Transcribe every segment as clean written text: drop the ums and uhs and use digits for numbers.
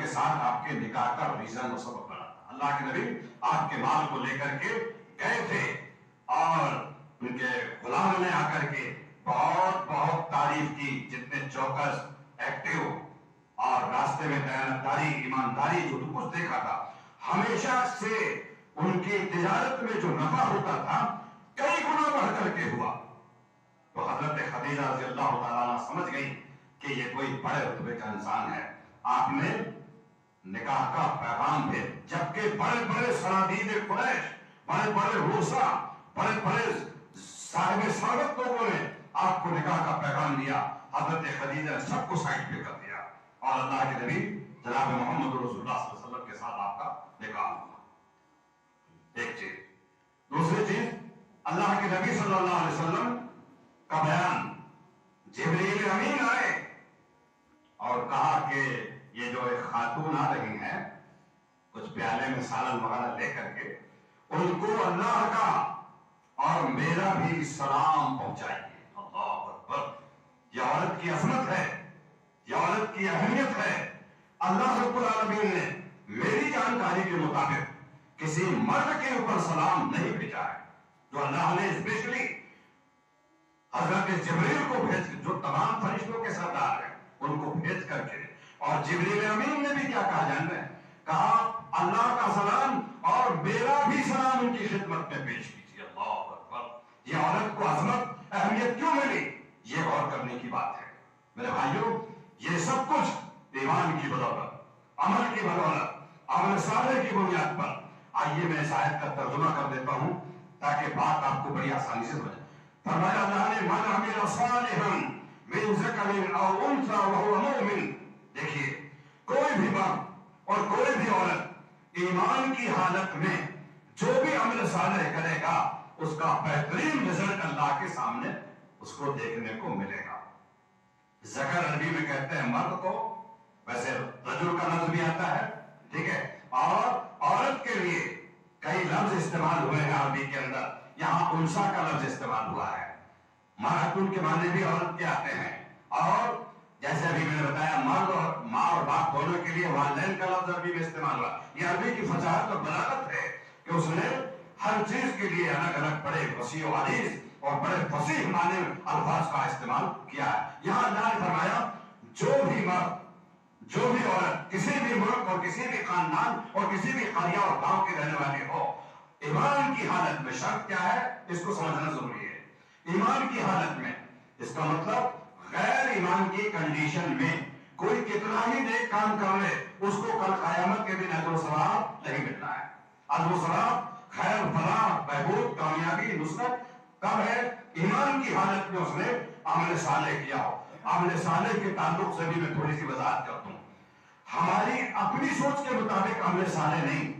کے ساتھ آپ کے نکاح کا ریزن و سبب بنا تھا. اللہ کے نبی آپ کے مال کو لے کر کے گئے تھے اور ان کے غلاموں نے آ کر کے بہت بہت تعریف کی. جتنے چوکس، ایکٹیو اور راستے میں دیانتداری، ایمانداری جو کچھ دیکھا تھا، ہمیشہ سے ان کی تجارت میں جو نفع ہوتا تھا کئی گنا بڑھ کر کے ہوا. تو حضرت خدیجہ رضی اللہ تعالیٰ سمجھ گئی کہ یہ کوئی بڑے رتبے کا انسان ہے. آپ نے نکاح کا پیغام دے، جبکہ بڑے بڑے سرادید قریش، بڑے بڑے روسا، بڑے بڑے صاحب ثروت لوگوں نے آپ کو نکاح کا پیغام دیا. حضرت خدیجہ نے سب کو سائڈ پہ کر دیا اور اللہ کے نبی جناب محمد رسول اللہ صلی اللہ علیہ وسلم کے ساتھ آپ کا نکاح ہوا. ایک چیز. دوسری چیز، اللہ کے نبی صلی اللہ علیہ وسلم کا بیان، جبریل امین آئے اور کہا کہ یہ جو ایک خاتون آ رہی ہیں کچھ پیالے میں سالن وغیرہ لے کر کے، ان کو اللہ کا اور میرا بھی سلام پہنچائیے. اللہ اکبر. یہ عورت کی عظمت ہے، یہ عورت کی اہمیت ہے. اللہ رب العالمین نے میری جانکاری کے مطابق کسی مرد کے اوپر سلام نہیں بھیجا ہے. جو اللہ نے اسپیشلی حضرت جبریل کو بھیج کے، جو تمام فرشتوں کے سردار ہیں، ان کو بھیج کر کے، اور جبریل امین نے بھی کیا کہا جانتے ہیں؟ کہا اللہ کا سلام اور میرا بھی سلام ان کی خدمت میں پیش کیجیے. اللہ اکبر. یہ عورت کو عظمت، اہمیت کیوں ملی؟ یہ غور کرنے کی بات ہے میرے بھائیوں. یہ سب کچھ ایمان کی بدولت، عمل کی بدولت، عمل صالح کی بنیاد پر. آئیے میں اس آیت کا ترجمہ کر دیتا ہوں تاکہ بات آپ کو بڑی آسانی سے سمجھے. فرمایا اللہ نے من عمل صالحا من ذکر او انثى وهو مؤمن. دیکھیے، کوئی بھی مرد اور کوئی بھی عورت ایمان کی حالت میں جو بھی عمل صالح کرے گا اس کا بہترین رزلٹ اللہ کے سامنے اس کو دیکھنے کو ملے گا. ذکر عربی میں کہتے ہیں مرد کو، ویسے رجل کا لفظ بھی آتا ہے، ٹھیک ہے، اور عورت کے لیے کئی لفظ استعمال ہوئے ہیں عربی کے اندر. یہاں انسا کا لفظ استعمال ہوا ہے. مراتن کے معنی بھی عورت کے آتے ہیں، اور جیسے ابھی میں نے بتایا مرد اور ماں اور باپ دونوں کے لیے والدین کا لفظ عربی میں استعمال ہوا. یہ عربی کی فصاحت اور بلاغت ہے کہ اس نے ہر چیز کے لیے الگ الگ بڑے وسیع و عریض اور بڑے فصیح معنی الفاظ کا استعمال کیا ہے. یہاں اللہ نے فرمایا جو بھی مرد، جو بھی عورت کسی بھی ملک اور کسی بھی خاندان اور کسی بھی قریہ اور گاؤں کے رہنے والے ہو، ایمان کی حالت میں، شرط کیا ہے اس کو سمجھنا ضروری ہے. ایمان کی حالت میں، اس کا مطلب غیر ایمان کی کنڈیشن میں کوئی کتنا ہی نیک کام کر لے اس کو کل قیامت کے دن اجر و ثواب نہیں ملنا ہے. اجر و ثواب، خیر، فلاح، بہبود، کامیابی، نصرت کب ہے؟ ایمان کی حالت میں اس نے عمل صالح کیا ہو. عمل صالح کے تعلق سے بھی میں تھوڑی سی وضاحت کرتا ہوں. ہماری اپنی سوچ کے مطابق عمل صالح نہیں،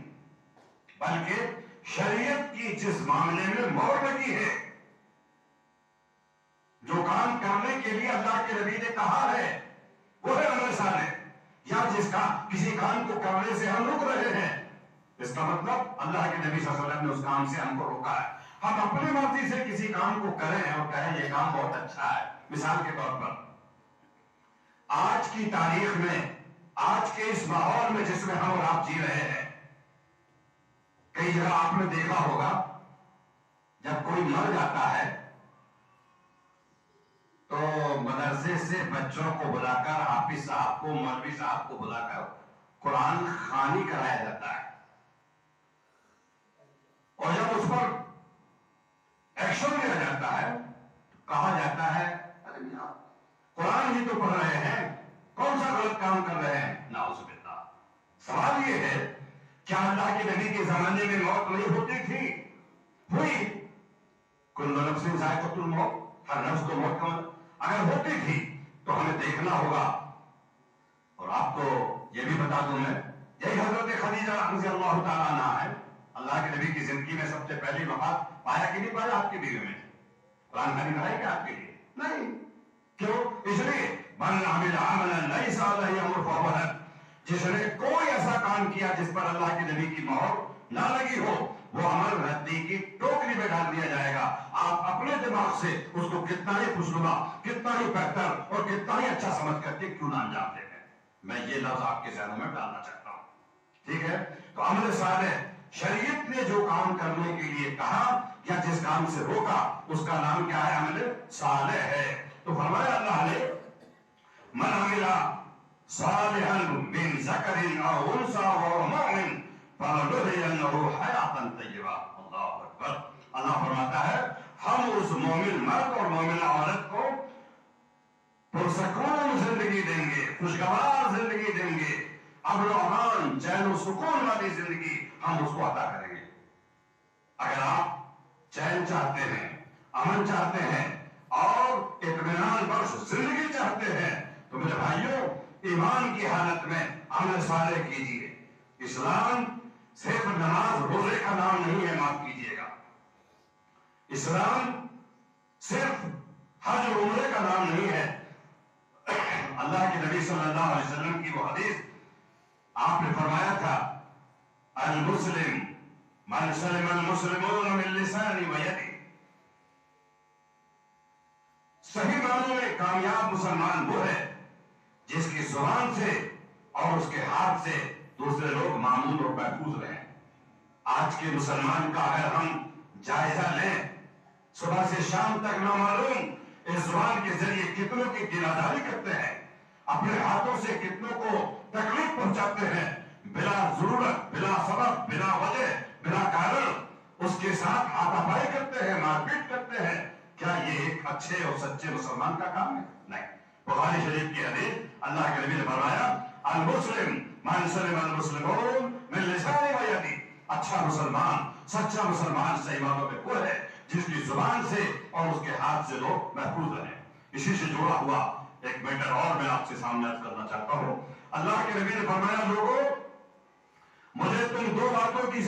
بلکہ شریعت کی جس معاملے میں مہر لگی ہے، جو کام کرنے کے لیے اللہ کے نبی نے کہا ہے وہ ہے عمل صالح. یا جس کا کسی کام کو کرنے سے ہم رک رہے ہیں، اس کا مطلب اللہ کے نبی صلی اللہ علیہ وسلم نے اس کام سے ہم کو روکا ہے. ہم اپنی مرضی سے کسی کام کو کریں اور کہیں یہ کام بہت اچھا ہے. مثال کے طور پر آج کی تاریخ میں، آج کے اس ماحول میں جس میں ہم اور آپ جی رہے ہیں، کئی جگہ آپ نے دیکھا ہوگا جب کوئی مر جاتا ہے تو مدرسے سے بچوں کو بلا کر، حافظ صاحب کو، مولوی صاحب کو بلا کر قرآن خوانی کرایا جاتا ہے. اور جب اس پر ایکشن لیا جاتا ہے کہا جاتا ہے ارے میاں قرآن ہی تو پڑھ رہے ہیں، کون سا غلط کام کر رہے ہیں؟ نعوذ باللہ. سوال یہ ہے کیا اللہ کے نبی کے زمانے میں موت نہیں ہوتی تھی؟ ہوئی. کل نفس ذائقۃ الموت، ہر نفس کو موت کا اگر ہوتی تھی تو ہمیں دیکھنا ہوگا. اور آپ کو یہ بھی بتا دوں میں، یہی حضرت خدیجہ رضی اللہ تعالیٰ عنہا ہے. اللہ کے نبی کی زندگی میں سب سے پہلی وفات پایا کہ نہیں پایا آپ کی بیوی میں؟ قرآن خانی پڑھائی کیا آپ کے لیے؟ نہیں. کیوں؟ اس لیے من عمل عملا لیس علیہ امر فہو رد. جس نے کوئی ایسا کام کیا جس پر اللہ کے نبی کی مہر نہ لگی ہو، وہ عمل ردی کی ٹوکری میں ڈال دیا جائے گا. آپ اپنے دماغ سے اس کو کتنا ہی خوشنما، کتنا ہی بہتر اور کتنا ہی اچھا سمجھ کر کے کیوں نہ انجام دے گئے. میں یہ لفظ آپ کے ذہنوں میں ڈالنا چاہتا ہوں. ٹھیک ہے؟ تو عمل صالح شریعت نے جو کام کرنے کے لیے کہا یا جس کام سے روکا اس کا نام کیا ہے؟ عمل صالح ہے. تو فرمایا اللہ نے من عمل صالحا من ذکر او انثى وهو مؤمن فلنحيينه حیاۃ طیبہ. اللہ اکبر. اللہ فرماتا ہے ہم اس مومن مرد اور مومن عورت کو پرسکون زندگی دیں گے، خوشگوار زندگی دیں گے، امن و امان، چین و سکون والی زندگی ہم اس کو عطا کریں گے. اگر آپ چین چاہتے ہیں، امن چاہتے ہیں اور اطمینان بخش زندگی چاہتے ہیں تو میرے بھائیوں ایمان کی حالت میں عمل صالح کیجیے. اسلام صرف نماز روزے کا نام نہیں ہے، معاف کیجیے گا. اسلام صرف حج اور عمرے کا نام نہیں ہے. اللہ کے نبی صلی اللہ علیہ وسلم کی وہ حدیث آپ نے فرمایا تھا المسلم من سلم المسلمون من لسانه ويده. صحیح معنوں میں کامیاب مسلمان وہ ہے جس کی زبان سے اور اس کے ہاتھ سے دوسرے لوگ معمول اور محفوظ رہیں. آج کے مسلمان کا اگر ہم جائزہ لیں صبح سے شام تک نہ معلوم اس زبان کے ذریعے کتنوں کی گناہداری کرتے ہیں، اپنے ہاتھوں سے کتنوں کو تکلیف پہنچاتے ہیں، بلا ضرورت، بلا سبب، بلا وجہ، بلا کارن اس کے ساتھ ہاتھا پائی کرتے ہیں، مار پیٹ کرتے ہیں. کیا یہ ایک اچھے اور سچے مسلمان کا کام ہے؟ نہیں. بخاری شریف کی حدیث اللہ کے نبی نے فرمایا المسلم من سلم المسلمون من لسانه ويده. اچھا مسلمان، سچا مسلمان صحیح معنوں میں وہ ہے جس کی زبان سے اور اس کے ہاتھ سے لوگ محفوظ رہیں. اسی سے جڑا ہوا ایک میٹر اور میں آپ سے سامنے عرض کرنا چاہتا ہوں. اللہ کے نبی نے فرمایا لوگوں مجھے تم دو باتوں کی